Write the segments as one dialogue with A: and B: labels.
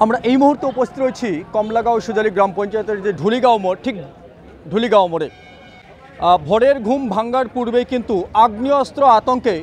A: আমরা এই মুহূর্তে উপস্থিত রয়েছি কমলাগাঁও সুজালি গ্রাম পঞ্চায়েতের যে ঢুলিগাঁও মোড়, ঠিক ঢুলিগাঁও মোড়ে ভোরের ঘুম ভাঙ্গার পূর্বেই কিন্তু আগ্নেয়াস্ত্র আতঙ্কে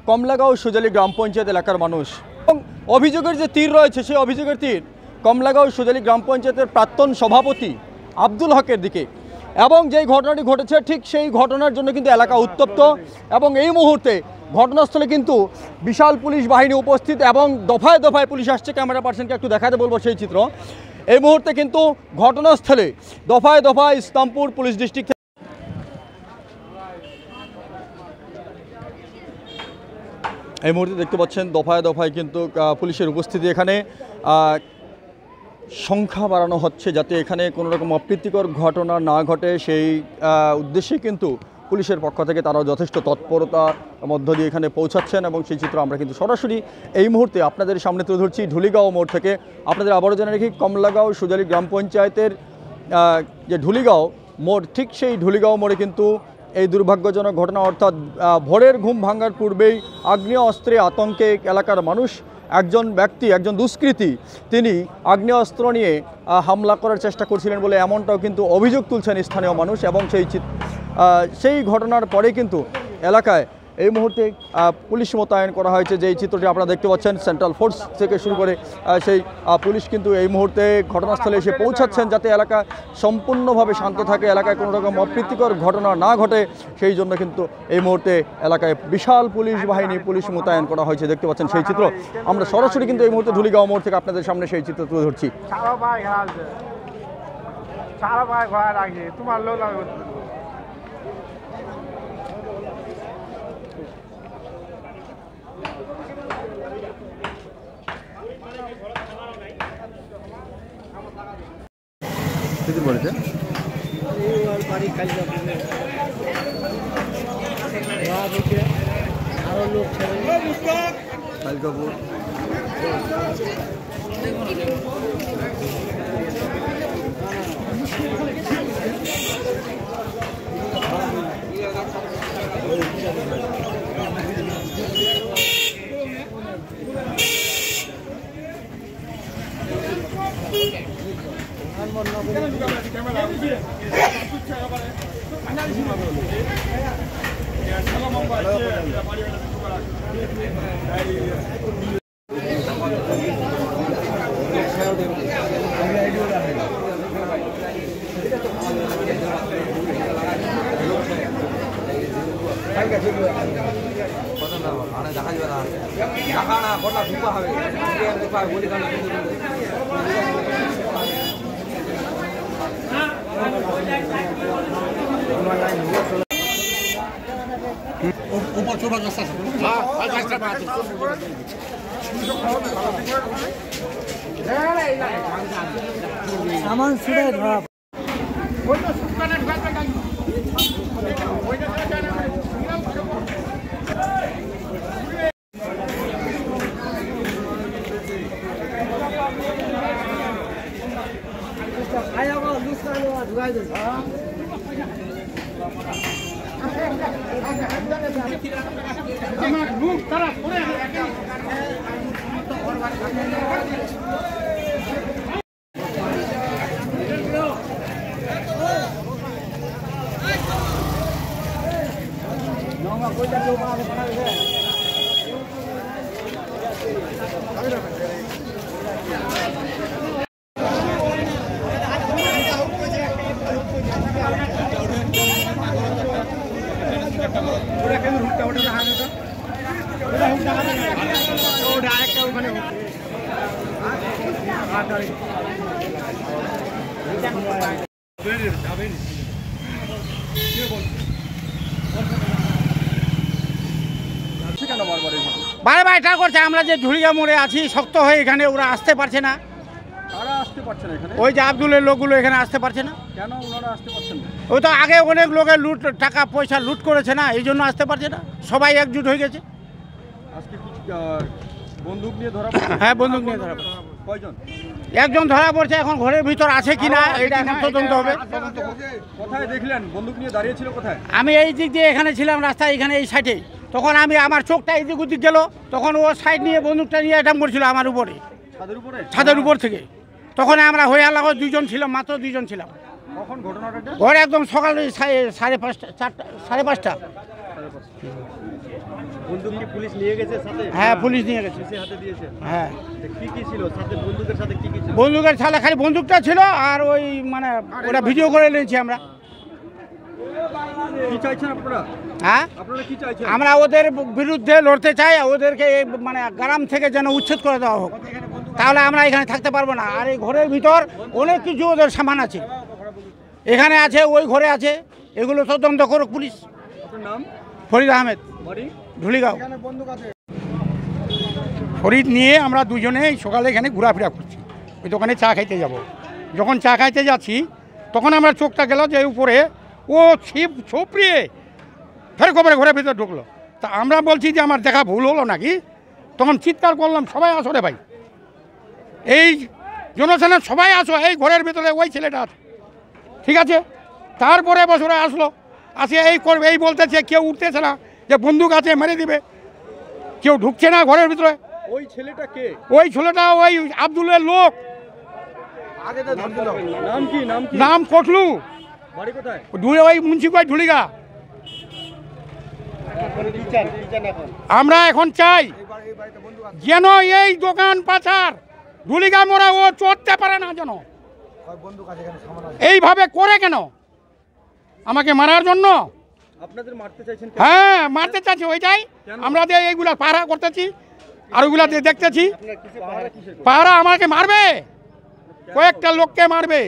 A: কমলাগাঁও সুজালি গ্রাম পঞ্চায়েত এলাকার মানুষ। এবং অভিযোগের যে তীর রয়েছে সেই অভিযোগের তীর কমলাগাঁও সুজালি গ্রাম পঞ্চায়েতের প্রাক্তন সভাপতি আব্দুল হকের দিকে। এবং যেই ঘটনাটি ঘটেছে ঠিক সেই ঘটনার জন্য কিন্তু এলাকা উত্তপ্ত এবং এই মুহূর্তে ঘটনাস্থলে কিন্তু বিশাল পুলিশ বাহিনী উপস্থিত এবং দফায় দফায় পুলিশ আসছে। ক্যামেরা পার্সনকে একটু দেখাতে বলবো সেই চিত্র। এই মুহূর্তে কিন্তু ঘটনাস্থলে দফায় দফায় ইসলামপুর পুলিশ ডিস্ট্রিক্ট এই মুহূর্তে দেখতে পাচ্ছেন দফায় দফায় কিন্তু পুলিশের উপস্থিতি। এখানে সংখ্যা বাড়ানো হচ্ছে যাতে এখানে কোনো রকম অপ্রীতিকর ঘটনা না ঘটে, সেই উদ্দেশ্যে কিন্তু পুলিশের পক্ষ থেকে তারাও যথেষ্ট তৎপরতার মধ্য দিয়ে এখানে পৌঁছাচ্ছেন এবং সেই চিত্র আমরা কিন্তু সরাসরি এই মুহূর্তে আপনাদের সামনে তুলে ধরছি ঢুলিগাঁও মোড় থেকে। আপনাদের আবারও জানিয়ে রাখি, কমলাগাঁও সুজালি গ্রাম পঞ্চায়েতের যে ঢুলিগাঁও মোড়, ঠিক সেই ঢুলিগাঁও মোড়ে কিন্তু এই দুর্ভাগ্যজনক ঘটনা, অর্থাৎ ভোরের ঘুম ভাঙার পূর্বেই আগ্নেয় অস্ত্রে আতঙ্কে এলাকার মানুষ। একজন ব্যক্তি, একজন দুষ্কৃতী, তিনি আগ্নেয়াস্ত্র নিয়ে হামলা করার চেষ্টা করছিলেন বলে এমনটাও কিন্তু অভিযোগ তুলছেন স্থানীয় মানুষ। এবং সেই ঘটনার পরে কিন্তু এলাকায় এই মুহূর্তে পুলিশ মোতায়েন করা হয়েছে। যেই চিত্রটি আপনারা দেখতে পাচ্ছেন, সেন্ট্রাল ফোর্স থেকে শুরু করে সেই পুলিশ কিন্তু এই মুহূর্তে ঘটনাস্থলে এসে পৌঁছাচ্ছেন যাতে এলাকা সম্পূর্ণভাবে শান্ত থাকে, এলাকায় কোনো রকম অপ্রীতিকর ঘটনা না ঘটে। সেই জন্য কিন্তু এই মুহূর্তে এলাকায় বিশাল পুলিশ বাহিনী, পুলিশ মোতায়েন করা হয়েছে। দেখতে পাচ্ছেন সেই চিত্র। আমরা সরাসরি কিন্তু এই মুহূর্তে ঢুলিগাঁও মোড় থেকে আপনাদের সামনে সেই চিত্র তুলে ধরছি।
B: সামান ছুড়ে ধরা
C: বারে বারে এটা করছে। আমরা যে ঢুলিগাঁও মোড়ে আছি শক্ত হয়ে, এখানে ওরা আসতে পারছে না। ওই যে আব্দুলের লোকগুলো এখানে আসতে পারছে না।
A: কেন ওনারা আসতে পারছেন না?
C: ওই তো আগে অনেক লোকের লুট, টাকা পয়সা লুট করেছে না, এই জন্য আসতে পারছে না। সবাই একজুট হয়ে গেছে।
A: আজকে বন্দুক নিয়ে ধরা?
C: হ্যাঁ, বন্দুক নিয়ে ধরা।
A: কয়জন?
C: একজন ধরা পড়ছে। এখন ঘরের ভিতর আছে কিনা এটা এখন তদন্ত হবে।
A: কোথায় দেখলেন বন্দুক নিয়ে দাঁড়িয়ে ছিল? কোথায়?
C: আমি এই দিক দিয়ে এখানে ছিলাম, রাস্তায় এখানে এই সাইডে। তখন আমি আমার চোখটা এদিক ওদিক গেল, তখন ও সাইড নিয়ে বন্দুকটা নিয়ে অ্যাটাক করছিল আমার উপরে। ছাদের উপর থেকে। তখন আমরা হয়ে আলাদা দুজন ছিলাম, মাত্র দুজন ছিলাম।
A: কখন ঘটনাটা?
C: ঘরে একদম সকালে 5:30, 5:30।
A: বন্দুক কি পুলিশ নিয়ে গেছে সাথে?
C: হ্যাঁ, পুলিশ নিয়ে গেছে।
A: পুলিশের হাতে দিয়েছে।
C: হ্যাঁ,
A: কি কি ছিল সাথে? বন্দুকের সাথে কি কি ছিল?
C: বন্দুকের ছালে খালি বন্দুকটা ছিল, আর ওই মানে ওটা ভিডিও করে নিয়েছি আমরা।
A: কি চাইছেন আপনারা?
C: হ্যাঁ,
A: আপনারা কি চাইছেন?
C: আমরা ওদের বিরুদ্ধে লড়তে চাই, ওদেরকে মানে গ্রাম থেকে যেন উচ্ছেদ করে দেওয়া হোক, তাহলে আমরা এখানে থাকতে পারবো না। আর এই ঘরের ভিতর অনেক কিছু ওদের সামান আছে, এখানে আছে, ওই ঘরে আছে, এগুলো তদন্ত করুক পুলিশ।
A: আপনার নাম?
C: ফরিদ আহমেদ,
A: বাড়ি?
C: ঢুলিগাঁও। ফরিদ নিয়ে আমরা দুজনেই সকালে এখানে ঘোরাফেরা করছি, ওই দোকানে চা খাইতে যাব। যখন চা খাইতে যাচ্ছি তখন আমরা চোখটা গেল যে উপরে ও ছিপ ছপড়িয়ে ফের খবরে ঘরের ভিতরে ঢুকলো। তা আমরা বলছি যে আমার দেখা ভুল হলো নাকি, তখন চিৎকার করলাম, সবাই আসো রে ভাই, এই জনসেনার সবাই আসো, এই ঘরের ভিতরে ওই ছেলেটা আছে। ঠিক আছে, তারপরে বছরে আসলো, আসে এই করবে, এই বলতেছে কেউ উঠতেছে না, যে বন্দুক আছে মেরে দিবে, কেউ ঢুকছে না ঘরের ভিতরে।
A: ওই ছেলেটা কে?
C: ওই ছেলেটা ওই আব্দুলের লোক,
A: নাম কি? নাম কি?
C: নাম কটলু,
A: বাড়ি কোথায়?
C: ওই মুন্সিপাল ঢুলিগা। আমরা এখন চাই যেন এই দোকান পাচার ঢুলিগা মোড়া ও চড়তে পারে না, যেন এইভাবে করে কেন আমাকে মারার জন্য।
A: আপনাদের মারতে চাইছেন?
C: হ্যাঁ, মারতে চাচ্ছি, ওইটাই আমরা যে এইগুলা পাহারা করতেছি আর ওইগুলা দেখতেছি। পাহারা আমাকে মারবে, কয়েকটা লোককে মারবে,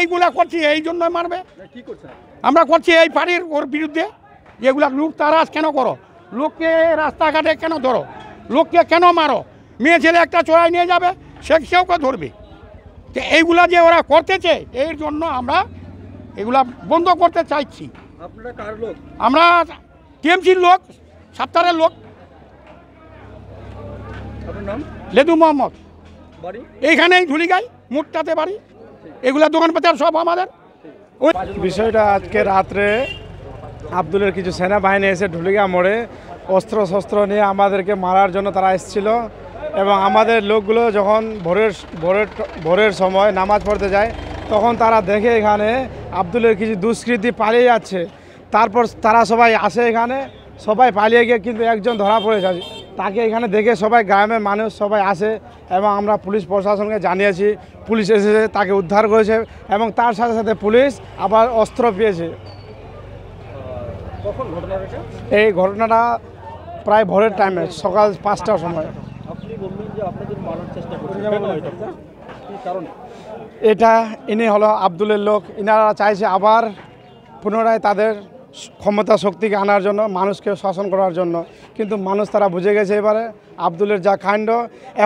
C: এইগুলা করছি, এই জন্য মারবে।
A: কি করছেন?
C: আমরা করছি এই পাড়ির ওর বিরুদ্ধে, যেগুলা লুট তারাজ কেন করো, লোককে রাস্তাঘাটে কেন ধরো, লোককে কেন মারো, মেয়ে ছেলে একটা চড়াই নিয়ে যাবে, সেওকে ধরবে। তো এইগুলা যে ওরা করতেছে, এর জন্য আমরা এগুলা বন্ধ করতে চাইছি।
A: আপনারা কার লোক?
C: আমরা টিএমসির লোক, সাপ্তাহের লোক।
A: আপনার নাম?
C: লেদু মোহাম্মদ,
A: বাড়ি?
C: এইখানেই ঝুলিগাই মুটটাতে বাড়ি, এগুলা দোকান পাচার সব আমাদের। ওই
D: বিষয়টা আজকে রাত্রে আব্দুলের কিছু সেনাবাহিনী এসে ঢুলিগা মোড়ে অস্ত্র শস্ত্র নিয়ে আমাদেরকে মারার জন্য তারা এসেছিল, এবং আমাদের লোকগুলো যখন ভোরের সময় নামাজ পড়তে যায় তখন তারা দেখে এখানে আব্দুলের কিছু দুষ্কৃতী পালিয়ে যাচ্ছে। তারপর তারা সবাই আসে এখানে, সবাই পালিয়ে গিয়ে কিন্তু একজন ধরা পড়েছে, তাকে এখানে দেখে সবাই গ্রামের মানুষ সবাই আসে, এবং আমরা পুলিশ প্রশাসনকে জানিয়েছি, পুলিশ এসেছে, তাকে উদ্ধার করেছে, এবং তার সাথে সাথে পুলিশ আবার অস্ত্র পেয়েছে।
A: কখন ঘটনাটা?
D: এই ঘটনাটা প্রায় ভোরের টাইমে, সকাল 5টার সময়।
A: আপনি বললেন যে আপনাদের মারার চেষ্টা করছেন, কেন এটা? কি কারণে?
D: এটা ইনি হলো আব্দুলের লোক, ইনারা চাইছে আবার পুনরায় তাদের ক্ষমতা শক্তিকে আনার জন্য, মানুষকে শাসন করার জন্য, কিন্তু মানুষ তারা বুঝে গেছে এবারে আব্দুলের যা কাণ্ড।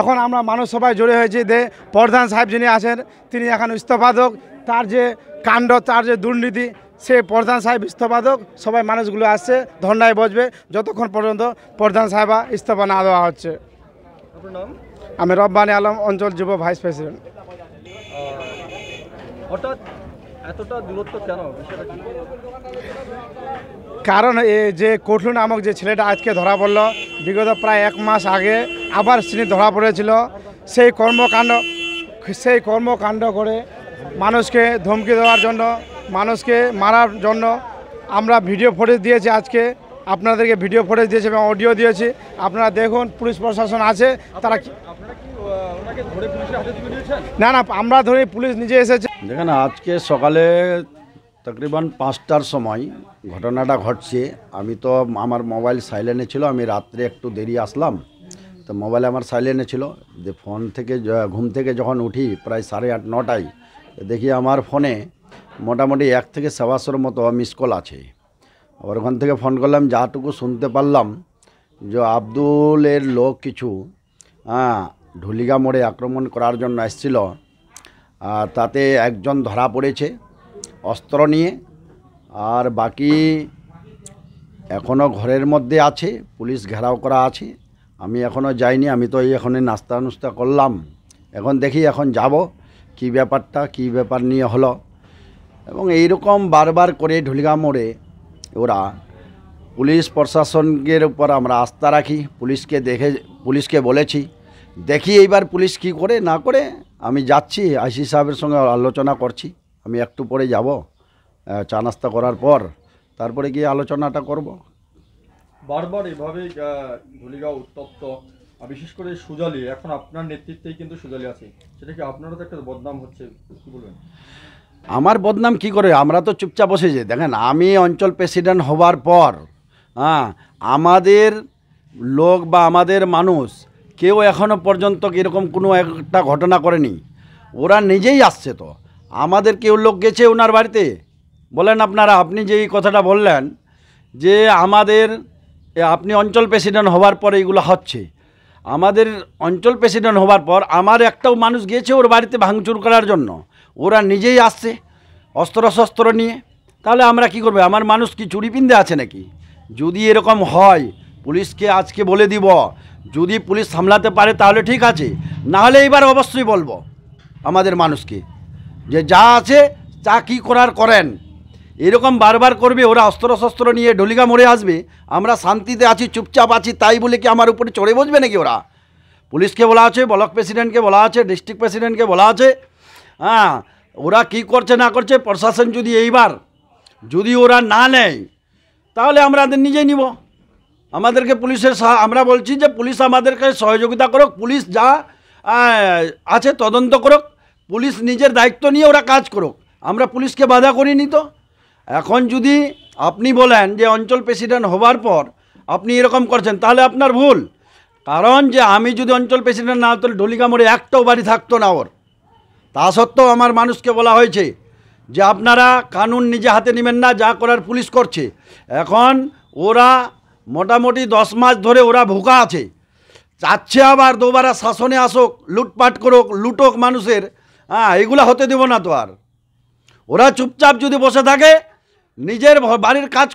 D: এখন আমরা মানুষ সবাই জড়ে হয়েছি যে প্রধান সাহেব যিনি আছেন তিনি এখন ইস্তফাদক, তার যে কাণ্ড, তার যে দুর্নীতি, সে প্রধান সাহেব ইস্তফাদক। সবাই মানুষগুলো আসছে, ধর্নায় বসবে যতক্ষণ পর্যন্ত প্রধান সাহেবা ইস্তফা না দেওয়া হচ্ছে।
A: আপনার নাম?
D: আমি রব্বানী আলম, অঞ্চল যুব ভাইস প্রেসিডেন্ট।
A: হঠাৎ এতটা দূরত্ব কেন? বিষয়টা কি?
D: কারণ এই যে কটলু নামক যে ছেলেটা আজকে ধরা পড়লো, বিগত প্রায় 1 মাস আগে আবার তিনি ধরা পড়েছিল। সেই কর্মকাণ্ড করে মানুষকে ধমকি দেওয়ার জন্য, মানুষকে মারার জন্য আমরা ভিডিও ফুটেজ দিয়েছি, আজকে আপনাদেরকে ভিডিও ফুটেজ দিয়েছি এবং অডিও দিয়েছি। আপনারা দেখুন, পুলিশ প্রশাসন আছে, তারা
A: আপনারা কি ওনাকে ধরে পুলিশের হাতে তুলে দিয়েছেন?
D: না, আমরা ধরে, পুলিশ নিজে এসেছে।
E: দেখেন, আজকে সকালে তকরিবান 5টার সময় ঘটনাটা ঘটছে। আমি তো, আমার মোবাইল সাইলেন্টে ছিল, আমি রাত্রে একটু দেরি আসলাম, তো মোবাইল আমার সাইলেন্টে ছিল। যে ফোন থেকে ঘুম থেকে যখন উঠি প্রায় 8:30 9টায়, দেখি আমার ফোনে মোটামুটি 1 থেকে 700 মতো মিস কল আছে। আবার ওখান থেকে ফোন করলাম, যাটুকু শুনতে পারলাম যে আব্দুলের লোক কিছু ঢুলিগা মোড়ে আক্রমণ করার জন্য এসেছিল, তাতে একজন ধরা পড়েছে অস্ত্র নিয়ে, আর বাকি এখনও ঘরের মধ্যে আছে, পুলিশ ঘেরাও করা আছে। আমি এখনও যাইনি, আমি তো এখনই নাস্তা নুস্তা করলাম, এখন দেখি, এখন যাব কি ব্যাপারটা, কি ব্যাপার নিয়ে হলো। এবং এইরকম বারবার করে ঢুলিগা মোড়ে ওরা, পুলিশ প্রশাসনের উপর আমরা আস্থা রাখি, পুলিশকে বলেছি দেখি এইবার পুলিশ কি করে না করে। আমি যাচ্ছি, আইসি সাহেবের সঙ্গে আলোচনা করছি। আমি একটু পরে যাব, চা নাস্তা করার পর তারপরে গিয়ে আলোচনাটা করব।
A: বারবার এভাবে ধুলিগাঁও উত্তপ্ত, বিশেষ করে সুজালি, এখন আপনার নেতৃত্বেই কিন্তু সুজালি আছে, সেটা কি আপনারও তো একটা বদনাম হচ্ছে, কি বলবেন?
E: আমার বদনাম কি করে? আমরা তো চুপচাপ বসেছি। দেখেন, আমি অঞ্চল প্রেসিডেন্ট হওয়ার পর আমাদের লোক বা আমাদের মানুষ কেউ এখনও পর্যন্ত এরকম কোনো একটা ঘটনা করেনি। ওরা নিজেই আসছে। তো আমাদের কেউ লোক গেছে ওনার বাড়িতে? বলেন আপনারা। আপনি যে এই কথাটা বললেন যে আমাদের আপনি অঞ্চল প্রেসিডেন্ট হওয়ার পর এইগুলো হচ্ছে, আমাদের অঞ্চল প্রেসিডেন্ট হওয়ার পর আমার একটাও মানুষ গিয়েছে ওর বাড়িতে ভাঙচুর করার জন্য? ওরা নিজেই আসছে অস্ত্র নিয়ে। তাহলে আমরা কি করব? আমার মানুষ কি চুরি পিন্দে আছে নাকি? যদি এরকম হয় পুলিশকে আজকে বলে দিব, যদি পুলিশ সামলাতে পারে তাহলে ঠিক আছে, না হলে এবার অবশ্যই বলবো আমাদের মানুষকে যে যা আছে তা কী করার করেন। এরকম বারবার করবে, ওরা অস্ত্র নিয়ে ঢুলিগা মোড়ে আসবে, আমরা শান্তিতে আছি, চুপচাপ আছি, তাই বলে কি আমার উপরে চড়ে বসবে নাকি? ওরা পুলিশকে বলা আছে, ব্লক প্রেসিডেন্টকে বলা আছে, ডিস্ট্রিক্ট প্রেসিডেন্টকে বলা আছে। ওরা কি করছে না করছে, প্রশাসন যদি এইবার যদি ওরা না নেয় তাহলে আমরা নিজেই নিব। আমাদেরকে পুলিশের আমরা বলছি যে পুলিশ আমাদেরকে সহযোগিতা করুক, পুলিশ যা আছে তদন্ত করুক, পুলিশ নিজের দায়িত্ব নিয়ে ওরা কাজ করুক, আমরা পুলিশকে বাধা করিনি। তো এখন যদি আপনি বলেন যে অঞ্চল প্রেসিডেন্ট হবার পর আপনি এরকম করছেন, তাহলে আপনার ভুল। কারণ যে আমি যদি অঞ্চল প্রেসিডেন্ট না হতো ঢুলিগা মোড়ে একটাও বাড়ি থাকতো না ওর। তা সত্ত্বেও আমার মানুষকে বলা হয়েছে যে আপনারা কানুন নিজে হাতে নেবেন না, যা করার পুলিশ করছে। এখন ওরা মোটামুটি 10 মাস ধরে ওরা ভুকা আছে, চাচ্ছে আবার দুবারা শাসনে আসুক, লুটপাট করুক, লুটক মানুষের। এগুলা হতে দেব না তো। আর ওরা চুপচাপ যদি বসে থাকে, নিজের বাড়ির কাজ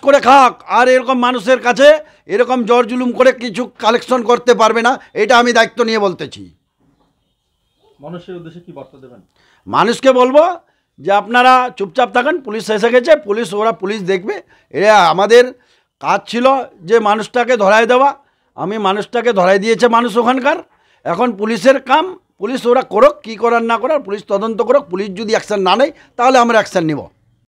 E: করে খাক, আর এরকম মানুষের কাছে এরকম জোর জুলুম করে কিছু কালেকশন করতে পারবে না। এটা আমি দায়িত্ব নিয়ে বলতেছি।
A: মানুষের উদ্দেশ্যে কি বার্তা দেবেন?
E: মানুষকে বলবো যে আপনারা চুপচাপ থাকেন, পুলিশ এসে গেছে, পুলিশ দেখবে। এটা আমাদের কাজ ছিল যে মানুষটাকে ধরাই দেওয়া। আমি মানুষটাকে ধরাই দিয়েছে মানুষ ওখানকার। এখন পুলিশের কাম, পুলিশ ওরা করুক, কী করার না করার পুলিশ তদন্ত করুক। পুলিশ যদি অ্যাকশান না নেয় তাহলে আমরা অ্যাকশান নিব।